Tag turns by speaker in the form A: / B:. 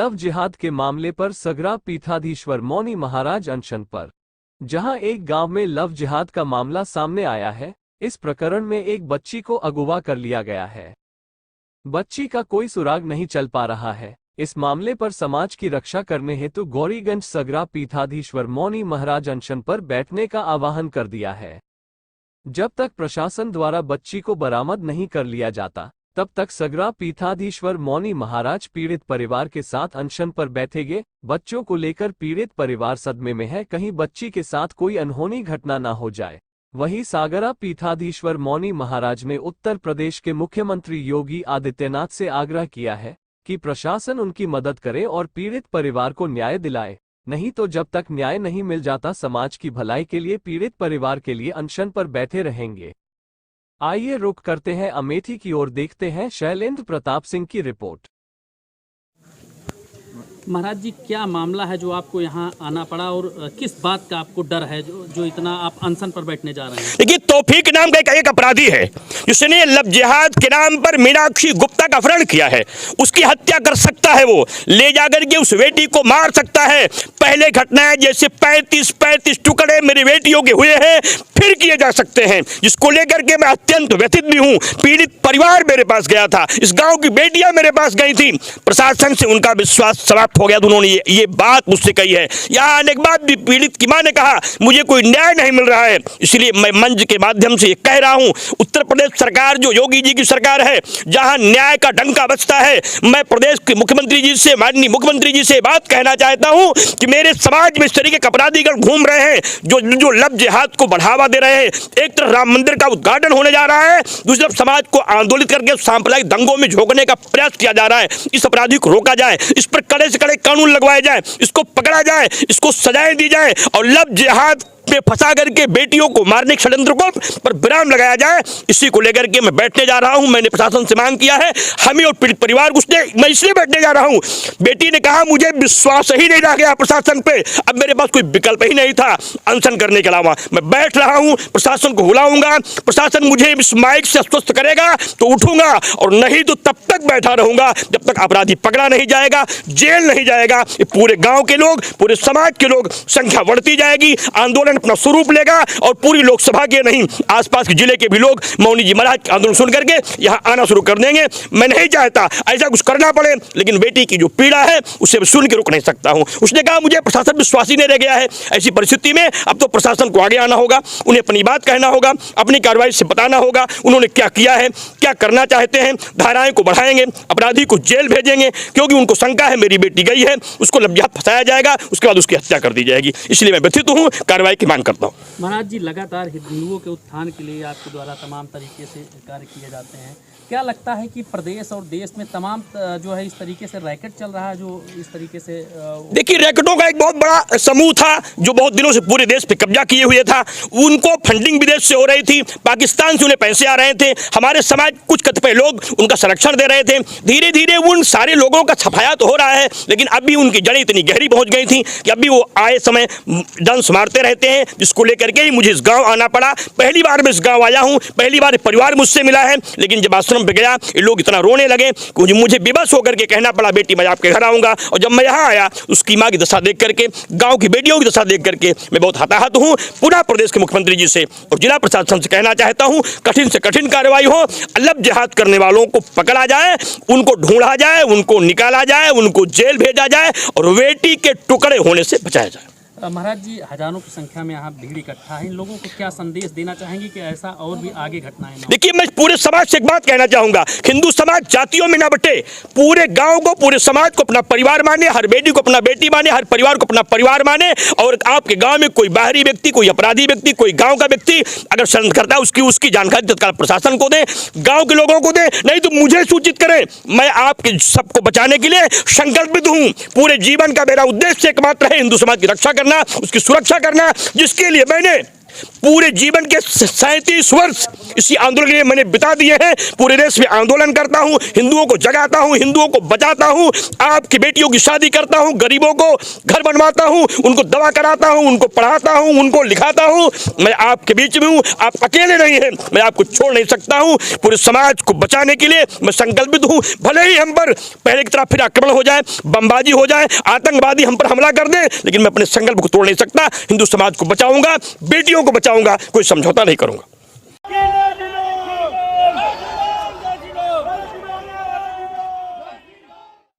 A: Love जिहाद के मामले पर सगरा पीठाधीश्वर मौनी महाराज अनशन पर। जहां एक गांव में लव जिहाद का मामला सामने आया है। इस प्रकरण में एक बच्ची को अगवा कर लिया गया है। बच्ची का कोई सुराग नहीं चल पा रहा है। इस मामले पर समाज की रक्षा करने हेतु गौरीगंज सगरा पीठाधीश्वर मौनी महाराज अनशन पर बैठने का आह्वान कर दिया है। जब तक प्रशासन द्वारा बच्ची को बरामद नहीं कर लिया जाता, तब तक सगरा पीठाधीश्वर मौनी महाराज पीड़ित परिवार के साथ अनशन पर बैठेंगे। बच्चों को लेकर पीड़ित परिवार सदमे में है, कहीं बच्ची के साथ कोई अनहोनी घटना न हो जाए। वहीं सागरा पीठाधीश्वर मौनी महाराज ने उत्तर प्रदेश के मुख्यमंत्री योगी आदित्यनाथ से आग्रह किया है कि प्रशासन उनकी मदद करे और पीड़ित परिवार को न्याय दिलाए। नहीं तो जब तक न्याय नहीं मिल जाता, समाज की भलाई के लिए पीड़ित परिवार के लिए अनशन पर बैठे रहेंगे। आइए रुख करते हैं अमेठी की ओर, देखते हैं शैलेंद्र प्रताप सिंह की रिपोर्ट।
B: महाराज जी, क्या मामला है जो आपको यहाँ आना पड़ा और किस बात का आपको डर है जो इतना आप अनशन पर बैठने जा रहे हैं?
C: देखिए, तौफीक नाम का एक अपराधी है जिसने लव जिहाद के नाम पर मीनाक्षी गुप्ता का अपहरण किया है। उसकी हत्या कर सकता है, वो ले जाकर के उस बेटी को मार सकता है। पहले घटनाएं जैसे 35 टुकड़े मेरी बेटियों के हुए हैं, फिर किए जा सकते हैं, जिसको लेकर के मैं अत्यंत व्यथित भी हूँ। पीड़ित परिवार मेरे पास गया था, इस गाँव की बेटियां मेरे पास गई थी। प्रशासन से उनका विश्वास समाप्त हो गया। उन्होंने ये बात मुझसे कही है। यहाँ आने के बाद भी पीड़ित की मां ने कहा मुझे कोई न्याय नहीं मिल रहा है। इसलिए मैं मंच के माध्यम से ये कह रहा हूं, उत्तर प्रदेश सरकार जो योगी जी की सरकार है, जहां न्याय का डंका बजता है, मैं प्रदेश के मुख्यमंत्री जी से, माननीय मुख्यमंत्री जी से बात कहना चाहता हूं कि मेरे समाज में इस तरीके के अपराधीगण घूम रहे हैं जो लव जिहाद को बढ़ावा दे रहे हैं। एक तरफ राम मंदिर का उद्घाटन होने जा रहा है, दूसरी तरफ समाज को आंदोलित करके सांप्रदायिक दंगों में झोंकने का प्रयास किया जा रहा है। इस अपराधी को रोका जाए, इस पर कड़े से कड़े कानून लगवाए जाए, इसको पकड़ा जाए, इसको सजाएं दी जाए और लव जिहाद में फंसा करके बेटियों को मारने के षड्यंत्र को पर विराम लगाया जाए। इसी को लेकर के मैं बैठने जा रहा हूं। मैंने प्रशासन से मांग किया है, हमें और पीड़ित परिवार को मैं इसलिए बैठने जा रहा हूं। बेटी ने कहा मुझे विश्वास ही नहीं रह गया प्रशासन पे, अब मेरे पास कोई विकल्प ही नहीं था अनशन करने के अलावा। मैं बैठ रहा हूं, प्रशासन को बुलाऊंगा, प्रशासन मुझे इस माइक से आश्वस्त करेगा तो उठूंगा, और नहीं तो तब तक बैठा रहूंगा जब तक अपराधी पकड़ा नहीं जाएगा, जेल नहीं जाएगा। पूरे गांव के लोग, पूरे समाज के लोग, संख्या बढ़ती जाएगी, आंदोलन अपना स्वरूप लेगा और पूरी लोकसभा के नहीं, आसपास के जिले के भी लोग मौनी जी महाराज आंदोलन सुन करके यहां आना शुरू कर देंगे। मैं नहीं चाहता ऐसा कुछ करना पड़े, लेकिन बेटी की जो पीड़ा है उसे सुन के रुक नहीं सकता हूं। उसने कहा मुझे प्रशासन विश्वास ही नहीं रह गया है। ऐसी परिस्थिति में अब तो प्रशासन को आगे आना होगा, उन्हें अपनी बात कहना होगा, अपनी कार्रवाई से बताना होगा उन्होंने क्या किया है, क्या करना चाहते हैं। धाराएं को बढ़ाएंगे, अपराधी को जेल भेजेंगे, क्योंकि उनको शंका है मेरी बेटी गई है, उसको लव जिहाद फंसाया जाएगा, उसके बाद उसकी हत्या कर दी जाएगी। इसलिए मैं व्यथित हूं, कार्रवाई की मांग करता हूं।
B: महाराज जी, लगातार हिंदुओं के उत्थान के लिए आपके द्वारा तमाम तरीके से कार्य किए जाते हैं। क्या लगता है कि प्रदेश और देश में तमाम जो है इस तरीके से रैकेट चल रहा है, जो इस तरीके से
C: देखिए, रैकेटों का एक बहुत बड़ा समूह था जो बहुत दिनों से पूरे देश पे कब्जा किए हुए था। उनको फंडिंग विदेश से हो रही थी, पाकिस्तान से उन्हें पैसे आ रहे थे, हमारे समाज कुछ कतिपय लोग उनका संरक्षण दे रहे थे। धीरे धीरे उन सारे लोगों का सफाया तो हो रहा है, लेकिन अभी उनकी जड़ें इतनी गहरी पहुंच गई थी कि अभी वो आए समय डंस मारते रहते हैं, जिसको लेकर के ही मुझे इस गाँव आना पड़ा। पहली बार मैं इस गाँव आया हूँ, पहली बार परिवार मुझसे मिला है, लेकिन जब आश्रम पे गया ये लोग इतना रोने लगे कि मुझे बेबस होकर के कहना पड़ा बेटी मैं आपके घर आऊंगा। और जब मैं यहाँ आया उसकी माँ की दशा देख करके, गांव की बेटियों की दशा देख करके मैं बहुत हताहत हूँ। पूरा प्रदेश के मुख्यमंत्री जी से और जिला प्रशासन से कहना चाहता हूँ, कठिन से कठिन कार्रवाई हो, लव जिहाद करने वालों को पकड़ा जाए, उनको ढूंढा जाए, उनको निकाला जाए, उनको जेल भेजा जाए और बेटी के टुकड़े होने से बचाया जाए।
B: महाराज जी, हजारों की संख्या में यहाँ भीड़ इकट्ठा है, इन लोगों को क्या संदेश देना चाहेंगे कि ऐसा और भी आगे घटनाएं ना हो?
C: देखिए, मैं पूरे समाज से एक बात कहना चाहूंगा, हिंदू समाज जातियों में ना बटे, पूरे गांव को, पूरे समाज को अपना परिवार माने, हर बेटी को अपना बेटी माने, हर परिवार को अपना परिवार माने। और आपके गांव में कोई बाहरी व्यक्ति, कोई अपराधी व्यक्ति, कोई गांव का व्यक्ति अगर षड्यंत्र करता है उसकी जानकारी तत्काल प्रशासन को दें, गांव के लोगों को दें, नहीं तो मुझे सूचित करें। मैं आपके सबको बचाने के लिए संकल्पित हूं। पूरे जीवन का मेरा उद्देश्य एकमात्र है हिंदू समाज की रक्षा करना, उसकी सुरक्षा करना, जिसके लिए मैंने पूरे जीवन के 37 वर्ष इसी आंदोलन के लिए मैंने बिता दिए हैं। पूरे देश में आंदोलन करता हूं, हिंदुओं को जगाता हूं, हिंदुओं को बचाता हूं, आपकी बेटियों की शादी करता हूं, गरीबों को घर बनवाता हूं, उनको दवा कराता हूं, उनको पढ़ाता हूं, उनको लिखाता हूं। मैं आपके बीच में हूं, आप अकेले नहीं हैं, मैं आपको छोड़ नहीं सकता हूं। पूरे समाज को बचाने के लिए मैं संकल्पित हूं। भले ही हम पर पहले की तरह फिर आक्रमण हो जाए, बमबाजी हो जाए, आतंकवादी हम पर हमला कर दें, लेकिन मैं अपने संकल्प को तोड़ नहीं सकता। हिंदू समाज को बचाऊंगा, बेटियों को बचाऊंगा, कोई समझौता नहीं करूंगा।